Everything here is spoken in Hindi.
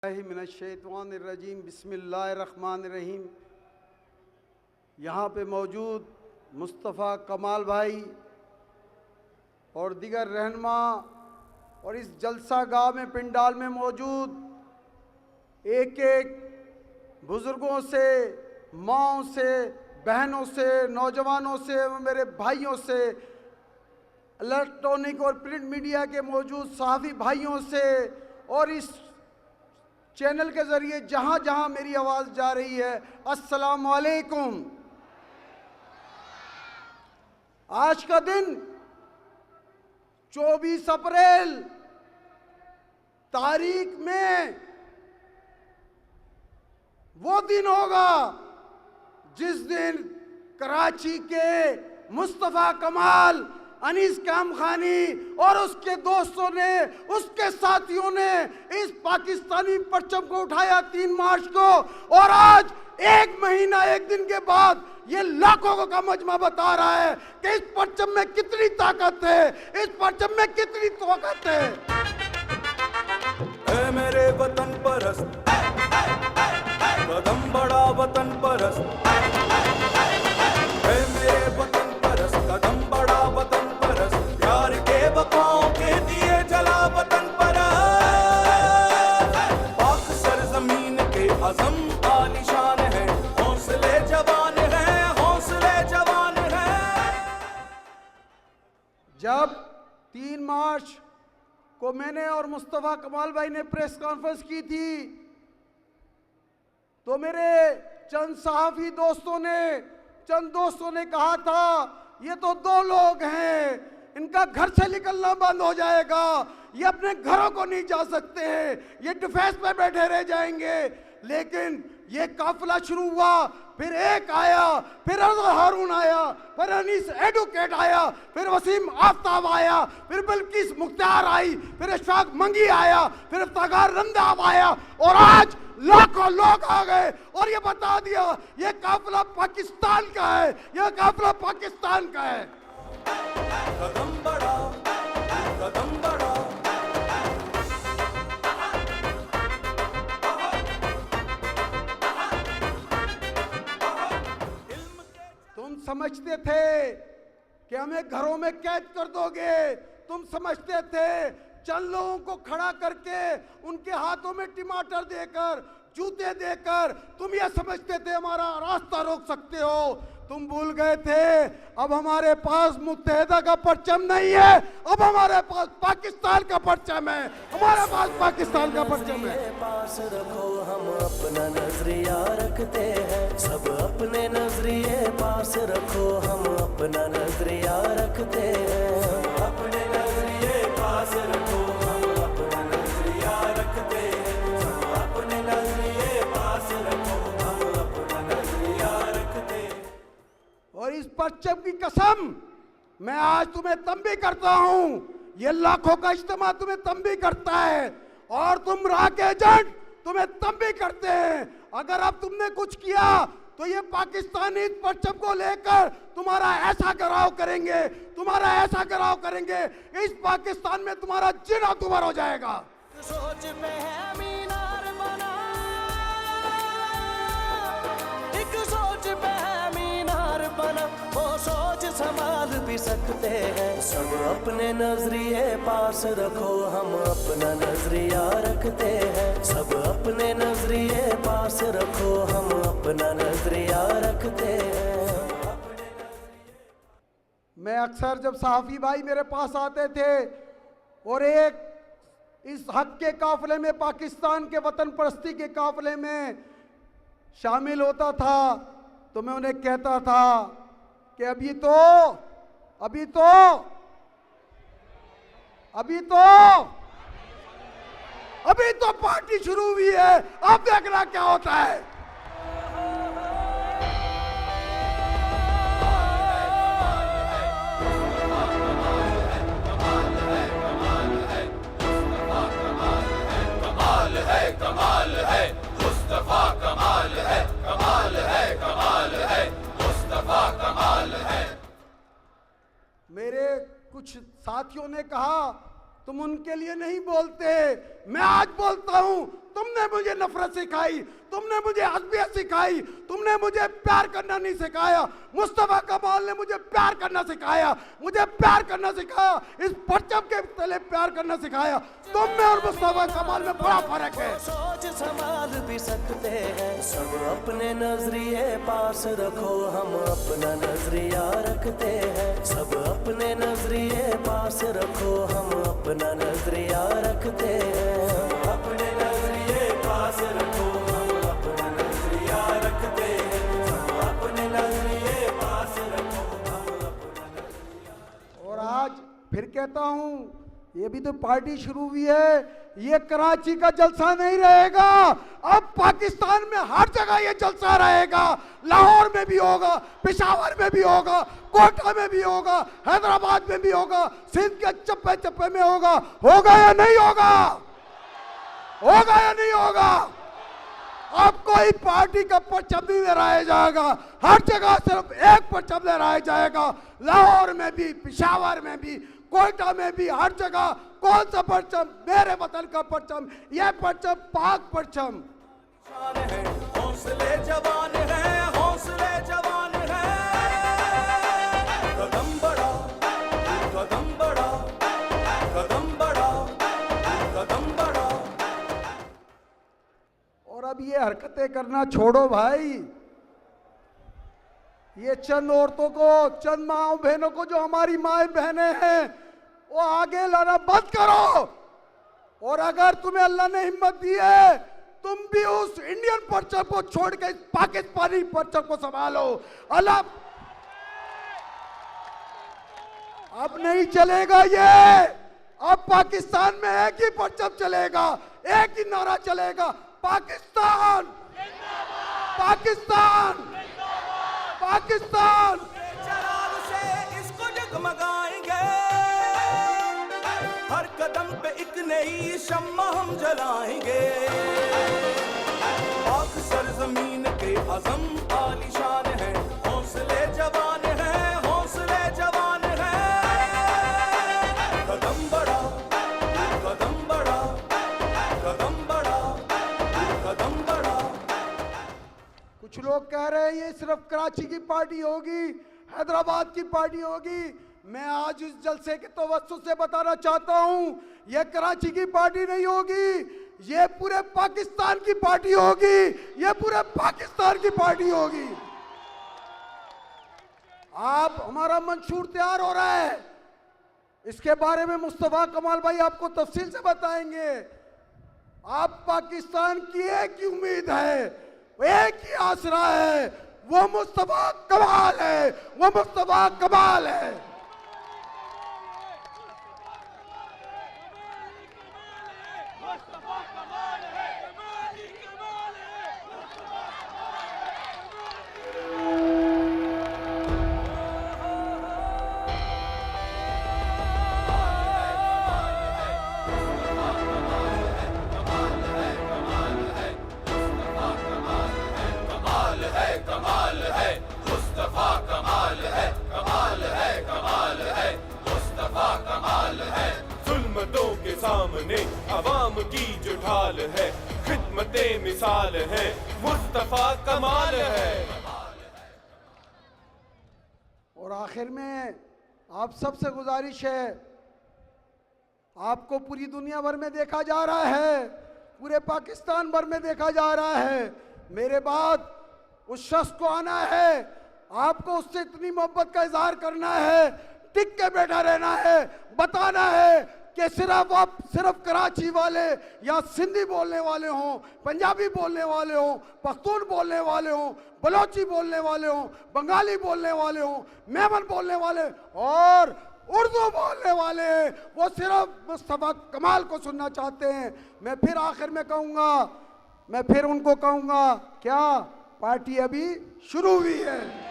मिनश्शैतानिर्रजीम बिस्मिल्लाहिर्रहमानिर्रहीम। यहाँ पे मौजूद मुस्तफ़ा कमाल भाई और दीगर रहनुमा और इस जलसा गाह में पिंडाल में मौजूद एक एक बुज़ुर्गों से, माँओं से, बहनों से, नौजवानों से, मेरे भाइयों से, इलेक्ट्रॉनिक और प्रिंट मीडिया के मौजूद सहाफ़ी भाइयों से और इस चैनल के ज़रिए जहाँ जहाँ मेरी आवाज़ जा रही है, अस्सलाम वालेकुम। आज का दिन 24 अप्रैल तारीख में वो दिन होगा जिस दिन कराची के मुस्तफ़ा कमाल, अनीस कामखानी और उसके दोस्तों ने, उसके साथियों ने इस पाकिस्तानी परचम को उठाया 3 मार्च को, और आज एक महीना एक दिन के बाद ये लाखों का मजमा बता रहा है कि इस परचम में कितनी ताकत है, इस परचम में कितनी ताकत है। ऐ मेरे वतन परस्त, कदम बढ़ा वतन परस्त, ऐ मेरे वतन परस्त, कदम बढ़ा वतन परस्त, प्यार के बकाओं के दिए जला वतन परस्त। पाक सरजमीन के अज़म आलिशान है, हौसले जवान है, हौसले जवान है। जब 3 मार्च को मैंने और मुस्तफ़ा कमाल भाई ने प्रेस कॉन्फ्रेंस की थी तो मेरे चंद सहाफ़ी दोस्तों ने कहा था ये तो 2 लोग हैं, इनका घर से निकलना बंद हो जाएगा, ये अपने घरों को नहीं जा सकते हैं, ये डिफेंस पे बैठे रह जाएंगे। लेकिन ये काफिला शुरू हुआ, फिर एक आया, फिर हारून आया, फिर अनीस एडवोकेट आया, फिर वसीम आफ्ताब आया, फिर बिल्किस मुख्तार आई, फिर अशफाक मंगी आया, फिर इफ्तिखार रंदाव आया, और आज लाखों लोग आ गए और ये बता दिया ये काफिला पाकिस्तान का है, ये काफिला पाकिस्तान का है। कदम बढ़ा, कदम बढ़ा। तुम समझते थे कि हमें घरों में कैद कर दोगे, तुम समझते थे चंद लोगों को खड़ा करके उनके हाथों में टमाटर देकर, जूते देकर तुम ये समझते थे हमारा रास्ता रोक सकते हो। तुम भूल गए थे अब हमारे पास मुत्तहिदा का परचम नहीं है, अब हमारे पास पाकिस्तान का परचम है, हमारे पास पाकिस्तान का परचम है। पास रखो हम अपना नजरिया रखते हैं, सब अपने नजरिए पास रखो हम अपना नजरिया रखते हैं, अपने नजरिए पास रखो हम अपना नजरिया रखते हैं, सब अपने नजरिए पास रखो हम अपना नजरिया रखते हैं। और इस परचम की कसम मैं आज तुम्हें तंबी करता हूं, ये लाखों का इज्तिमा तुम्हें तंबी करता है और तुम राह के एजेंट तुम्हें तंबी करते हैं। अगर अब तुमने कुछ किया तो ये पाकिस्तानी इस परचम को लेकर तुम्हारा ऐसा गिराव करेंगे, तुम्हारा ऐसा गिराव करेंगे, इस पाकिस्तान में तुम्हारा जीना दुबारा हो जाएगा। सोच पे है मीनार बना, एक सोच पे है मीनार बना, वो सोच संभाल भी सकते हैं, सब अपने नजरिए पास रखो हम अपना नजरिया रखते हैं, सब अपने नजरिए पास रखो हम अपना नजरिया रखते हैं। मैं अक्सर जब सहाफ़ी भाई मेरे पास आते थे और एक इस हक के काफिले में, पाकिस्तान के वतन परस्ती के काफिले में शामिल होता था तो मैं उन्हें कहता था कि अभी तो पार्टी शुरू हुई है, अब देखना क्या होता है। कमाल है मुस्तफा, कमाल है, कमाल है, कमाल है मुस्तफा, कमाल है। मेरे कुछ साथियों ने कहा तुम उनके लिए नहीं बोलते, मैं आज बोलता हूं। तुमने मुझे नफरत सिखाई, तुमने मुझे असबियत सिखाई, तुमने मुझे प्यार करना नहीं सिखाया। मुस्तफा कमाल ने मुझे प्यार करना सिखाया, मुझे प्यार करना सिखाया, इस परचम के तले प्यार करना सिखाया। तुम में और मुस्तफा कमाल में बड़ा फर्क है। सोच संभाल भी सकते हैं, सब अपने नजरिए पास रखो, हम अपना नजरिया रखते हैं। सब अपने नजरिए पास रखो, हम अपना नजरिया रखते हैं। अपने नजरिए पास रखो, हम अपना नजरिया रखते हैं। सब अपने नजरिए पास रखो, हम अपना नजरिया। और आज फिर कहता हूं, ये भी तो पार्टी शुरू हुई है, ये कराची का जलसा नहीं रहेगा। अब पाकिस्तान में हर जगह ये जलसा रहेगा। लाहौर में भी होगा, पेशावर में भी होगा, कोटा में भी होगा, हैदराबाद में भी होगा, सिंध के चप्पे चप्पे में होगा। होगा या नहीं होगा? होगा या नहीं होगा? अब कोई पार्टी का परचम नहीं लहराया जाएगा, हर जगह सिर्फ एक परचम लहराया जाएगा। लाहौर में भी, पेशावर में भी, कोयटा में भी, हर जगह। कौन सा परचम? मेरे वतन का परचम, यह परचम पाक परचम। शान है, हौसले जवान है, हौसले जवान है। कदम बढ़ा, कदम बढ़ा, कदम बढ़ा, कदम बढ़ा। और अब ये हरकतें करना छोड़ो भाई। ये चंद औरतों को, चंद माओ बहनों को, जो हमारी माए बहनें हैं, वो आगे लाना बंद करो। और अगर तुम्हें अल्लाह ने हिम्मत दी है, तुम भी उस इंडियन परचम को छोड़ के पाकिस्तानी परचम को संभालो। अल्लाह अब नहीं चलेगा ये। अब पाकिस्तान में एक ही परचम चलेगा, एक ही नारा चलेगा, पाकिस्तान, पाकिस्तान, पाकिस्तान। चराग से इसको जगमगाएंगे, हर कदम पे एक नई शम्मा हम जलाएंगे। पाक सरजमीन के अज़म आलिशान है, हौसले जवान है, हौसले जवान है। कदम बढ़ा, कदम बढ़ा, कदम बढ़ा, कदम बढ़ा। कुछ लोग कह रहे हैं ये सिर्फ कराची की पार्टी होगी, हैदराबाद की पार्टी होगी। मैं आज इस जलसे के तवज्जुह से बताना चाहता हूं, यह कराची की पार्टी नहीं होगी, ये पूरे पाकिस्तान की पार्टी होगी, ये पूरे पाकिस्तान की पार्टी होगी। आप, हमारा मंशूर तैयार हो रहा है, इसके बारे में मुस्तफा कमाल भाई आपको तफसील से बताएंगे। आप पाकिस्तान की एक ही उम्मीद है, एक ही आसरा है, वो मुस्तफा कमाल है, वो मुस्तफा कमाल है। सामने अवाम की जो ढाल है, खिदमते मिसाल है, मुस्तफा कमाल है। और आखिर में आप सबसे गुजारिश है, आपको पूरी दुनिया भर में देखा जा रहा है, पूरे पाकिस्तान भर में देखा जा रहा है। मेरे बाद उस शख्स को आना है, आपको उससे इतनी मोहब्बत का इजहार करना है, टिक के बैठा रहना है, बताना है कि सिर्फ कराची वाले या सिंधी बोलने वाले हों, पंजाबी बोलने वाले हों, पख्तून बोलने वाले हों, बलोची बोलने वाले हों, बंगाली बोलने वाले हों, मेमन बोलने वाले और उर्दू बोलने वाले, वो सिर्फ मुस्तफा कमाल को सुनना चाहते हैं। मैं फिर आखिर में कहूँगा, मैं फिर उनको कहूँगा, क्या पार्टी अभी शुरू हुई है।